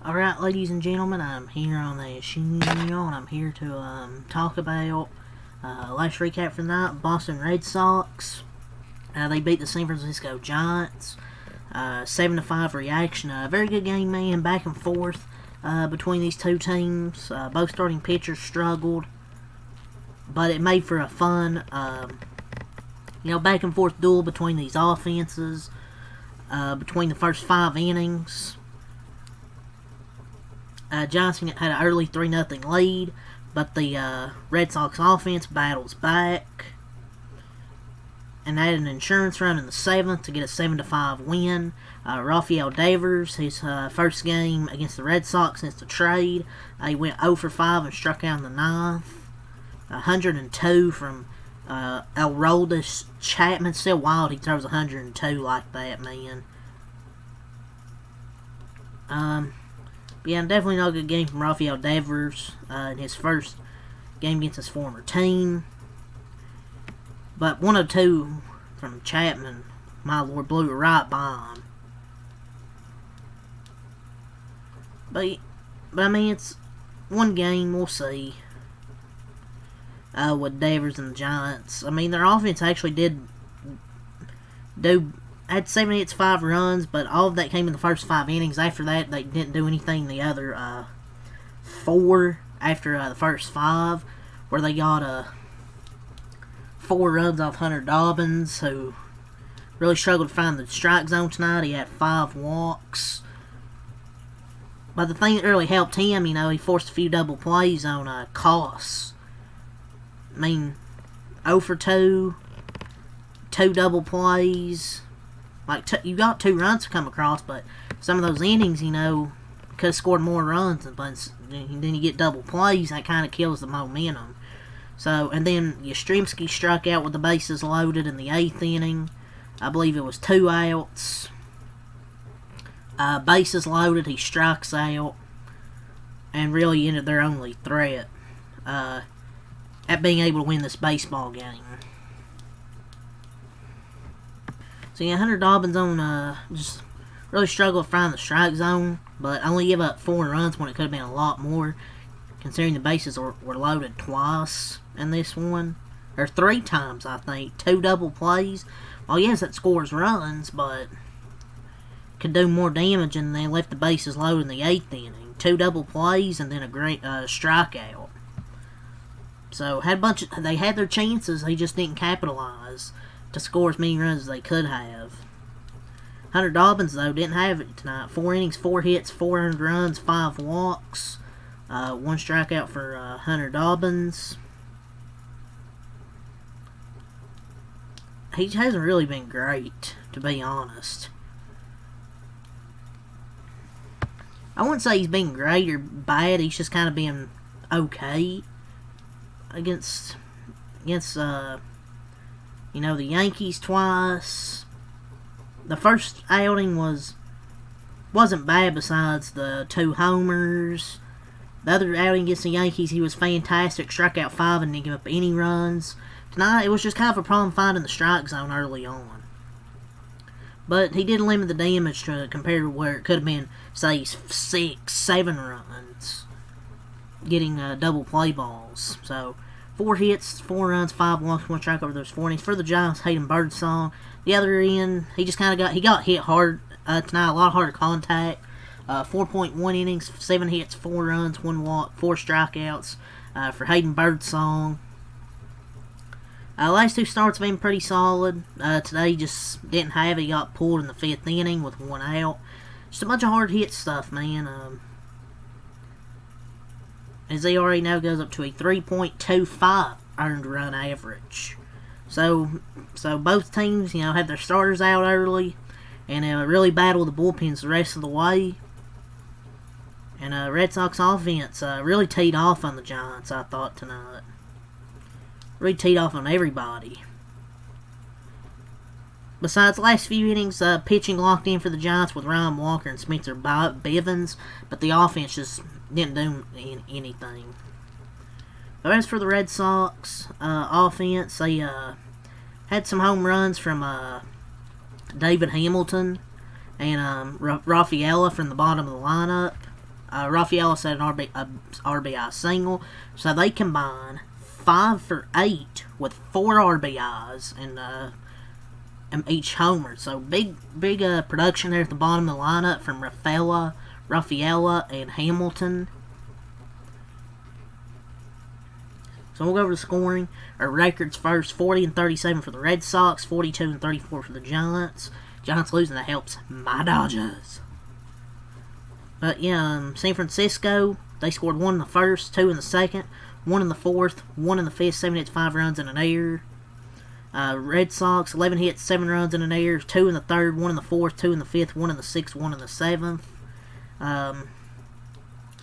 Alright, ladies and gentlemen, I'm here on the channel, and I'm here to talk about last recap for the night. Boston Red Sox. They beat the San Francisco Giants. 7-5 reaction. Very good game, man. Back and forth between these two teams. Both starting pitchers struggled, but it made for a fun, back and forth duel between these offenses. Between the first 5 innings. Giants had an early 3-0 lead, but the Red Sox offense battles back and added an insurance run in the 7th to get a 7-5 win. Rafael Devers, his first game against the Red Sox since the trade, he went 0 for 5 and struck out in the 9th. 102 from Aroldis Chapman. Still wild he throws 102 like that, man. Yeah, definitely not a good game from Rafael Devers in his first game against his former team. But 102 from Chapman, my lord, blew it right by him. But I mean, it's one game, we'll see. With Devers and the Giants. I mean, their offense actually had 7 hits, 5 runs, but all of that came in the first 5 innings. After that, they didn't do anything the other 4 after the first 5, where they got 4 runs off Hunter Dobbins, who really struggled to find the strike zone tonight. He had 5 walks. But the thing that really helped him, he forced a few double plays on Koss. I mean, 0 for 2, 2 double plays. You got 2 runs to come across, but some of those innings, could have scored more runs, but then you get double plays, that kind of kills the momentum. So, and then Yastrzemski struck out with the bases loaded in the 8th inning. I believe it was 2 outs. Bases loaded, he strikes out, and really ended their only threat at being able to win this baseball game. So yeah, Hunter Dobbins just really struggled to find the strike zone, but only give up 4 runs when it could have been a lot more, considering the bases were loaded twice in this one. Or 3 times, I think. 2 double plays. Well, yes, that scores runs, but could do more damage, and they left the bases loaded in the 8th inning. 2 double plays and then a great strikeout. So they had their chances, they just didn't capitalize to score as many runs as they could have. Hunter Dobbins, though, didn't have it tonight. 4 innings, 4 hits, 4 earned runs, 5 walks. 1 strikeout for Hunter Dobbins. He hasn't really been great, to be honest. I wouldn't say he's been great or bad. He's just kind of been okay against the Yankees twice. The first outing wasn't bad besides the 2 homers. The other outing against the Yankees, he was fantastic. Struck out 5 and didn't give up any runs. Tonight, it was just kind of a problem finding the strike zone early on. But he did limit the damage compared to where it could have been, say, 6, 7 runs. Getting double play balls. So, 4 hits, 4 runs, 5 walks, 1 strike over those 4 innings. For the Giants, Hayden Birdsong. The other end, he just kind of got hit hard tonight. A lot harder contact. 4.1 innings, 7 hits, 4 runs, 1 walk, 4 strikeouts for Hayden Birdsong. Last 2 starts have been pretty solid. Today just didn't have it. He got pulled in the 5th inning with 1 out. Just a bunch of hard hit stuff, man. His ERA now goes up to a 3.25 earned run average. So both teams, have their starters out early, and really battle the bullpens the rest of the way. And Red Sox offense really teed off on the Giants, I thought, tonight. Really teed off on everybody. Besides the last few innings, pitching locked in for the Giants with Ryan Walker and Spencer Bivens, but the offense just didn't do anything. But as for the Red Sox offense, they had some home runs from David Hamilton and Rafaela from the bottom of the lineup. Rafaela set an RBI single, so they combine 5 for 8 with 4 RBIs and each homer. So big production there at the bottom of the lineup from Rafaela, and Hamilton. So we'll go over the scoring. Our records first: 40 and 37 for the Red Sox, 42 and 34 for the Giants. Giants losing, that helps my Dodgers. But yeah, San Francisco, they scored 1 in the first, 2 in the second, 1 in the fourth, 1 in the fifth, 7 hits, 5 runs, and an error. Red Sox, 11 hits, 7 runs, and an error, 2 in the third, 1 in the fourth, 2 in the fifth, 1 in the sixth, 1 in the seventh. Go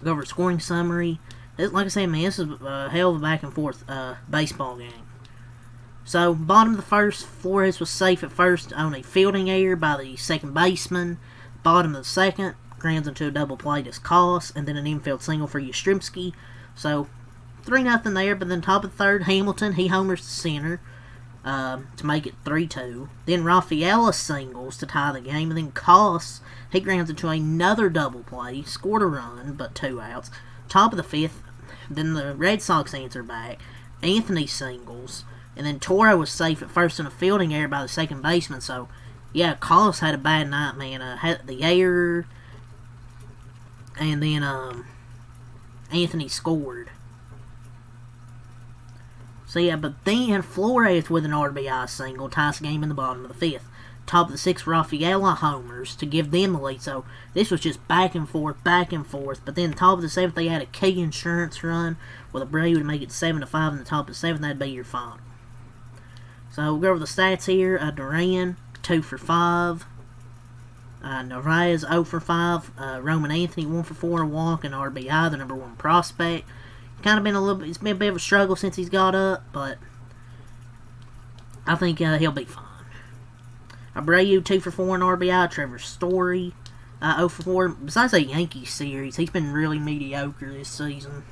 over scoring summary. Like I said, man, this is a hell of a back and forth baseball game. So, bottom of the first, Flores was safe at first on a fielding error by the second baseman. Bottom of the second, grounds into a double play to Collis, and then an infield single for Yastrzemski. So, 3-0 there, but then top of the third, Hamilton, he homers to center to make it 3-2. Then Rafaela singles to tie the game, and then Collis, he grounds into another double play, scored a run, but 2 outs. Top of the fifth, then the Red Sox answer back. Anthony singles, and then Toro was safe at first in a fielding error by the second baseman. So, yeah, Collis had a bad night, man. Had the error, and then Anthony scored. So, yeah, but then Flores with an RBI single ties the game in the bottom of the fifth. Top of the sixth, Rafaela homers to give them the lead. So this was just back and forth. But then top of the seventh, they had a key insurance run with Abreu to make it 7-5 in the top of the seventh. That'd be your final. So we'll go over the stats here. Duran, 2 for 5. Narvaez, 0 for 5. Roman Anthony, 1 for 4, a walk, and RBI, the number 1 prospect. Kind of been it's been a bit of a struggle since he's got up, but I think he'll be fine. Abreu, 2 for 4 in RBI. Trevor Story, 0 for 4. Besides the Yankees series, he's been really mediocre this season.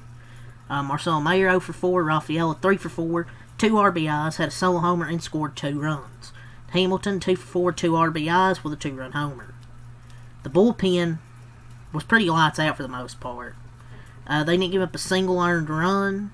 Marcelo Mayer, 0 for 4. Rafaela, 3 for 4. 2 RBIs, had a solo homer, and scored 2 runs. Hamilton, 2 for 4, 2 RBIs with a 2-run homer. The bullpen was pretty lights out for the most part. They didn't give up a single earned run.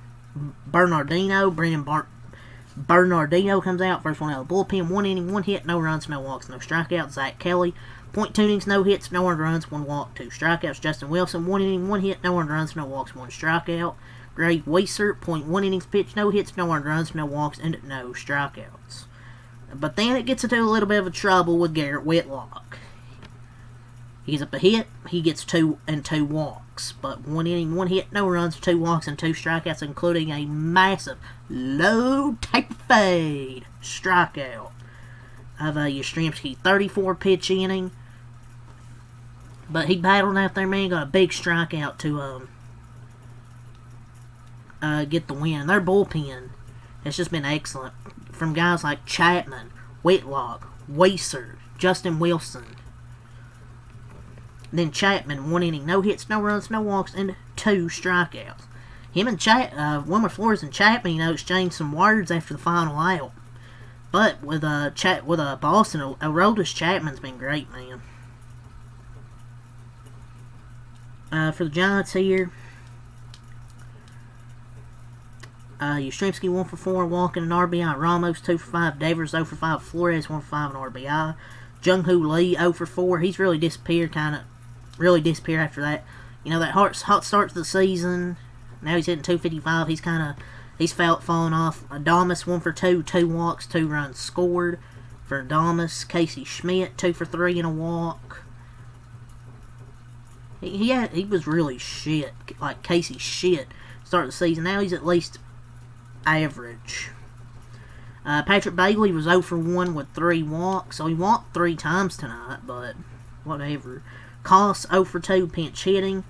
Bernardino comes out, first one out of the bullpen. 1 inning, 1 hit, no runs, no walks, no strikeouts. Zach Kelly, 0.2 innings, no hits, no earned runs, 1 walk, 2 strikeouts. Justin Wilson, 1 inning, 1 hit, no earned runs, no walks, 1 strikeout. Greg Weissert, 0.1 innings pitched, no hits, no earned runs, no walks, and no strikeouts. But then it gets into a little bit of a trouble with Garrett Whitlock. He's up a hit, he gets 2 and 2 walks. But 1 inning, 1 hit, no runs, 2 walks, and 2 strikeouts, including a massive low type fade strikeout of Yastrzemski. 34 pitch inning. But he battled out there, man. Got a big strikeout to get the win. Their bullpen has just been excellent. From guys like Chapman, Whitlock, Weissert, Justin Wilson. Then Chapman, 1 inning, no hits, no runs, no walks, and 2 strikeouts. Him and Wilmer Flores and Chapman, exchanged some words after the final out. But with Boston, Aroldis Chapman's been great, man. For the Giants here, Yastrzemski 1 for 4, walking an RBI. Ramos 2 for 5, Devers 0 for 5, Flores 1 for 5, an RBI. Jung-Hoo Lee 0 for 4. He's really disappeared, really disappeared after that. That hot start to the season. Now he's hitting 255. He's falling off. Adames 1 for 2, 2 walks, 2 runs scored for Adames. Casey Schmidt 2 for 3 and a walk. He was really shit, like Casey shit, start of the season. Now he's at least average. Patrick Bailey was 0 for 1 with 3 walks, so he walked 3 times tonight, but whatever. Collis 0 for 2 pinch hitting.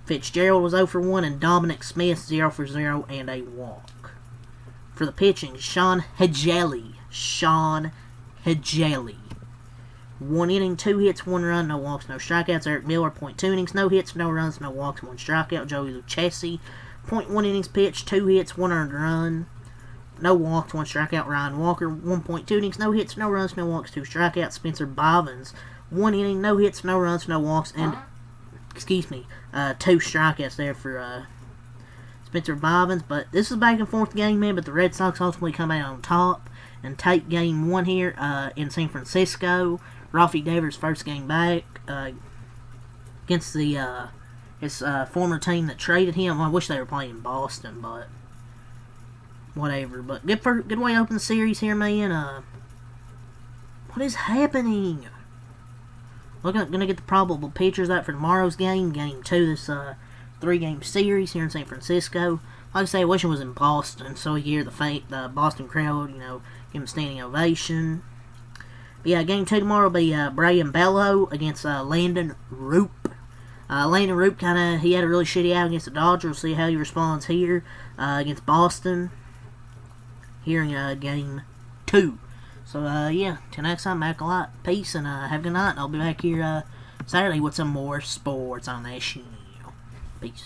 Fitzgerald was 0 for 1, and Dominic Smith 0 for 0 and a walk. For the pitching, Sean Hegeli. 1 inning, 2 hits, 1 run, no walks, no strikeouts. Eric Miller, 0.2 innings, no hits, no runs, no walks, 1 strikeout. Joey Lucchesi, 0.1 innings pitched, 2 hits, 1 earned run, no walks, 1 strikeout. Ryan Walker, 1.2 innings, no hits, no runs, no walks, 2 strikeouts. Spencer Bivens, 1 inning, no hits, no runs, no walks, and excuse me, 2 strikeouts there for Spencer Bobbins. But this is a back and forth game, man. But the Red Sox ultimately come out on top and take game 1 here in San Francisco. Rafi Devers' first game back against his former team that traded him. I wish they were playing Boston, but whatever. But good way to open the series here, man. What is happening? Gonna get the probable pitchers out for tomorrow's game, game 2. This 3-game series here in San Francisco. Like I say, I wish it was in Boston, so we hear the Boston crowd, give them a standing ovation. But yeah, game 2 tomorrow will be Brayan Bello against Landon Roop. Landon Roop he had a really shitty out against the Dodgers. We'll see how he responds here against Boston here in game 2. So yeah, till next time, back a lot. Peace and have a good night. I'll be back here Saturday with some more sports on that channel. Peace.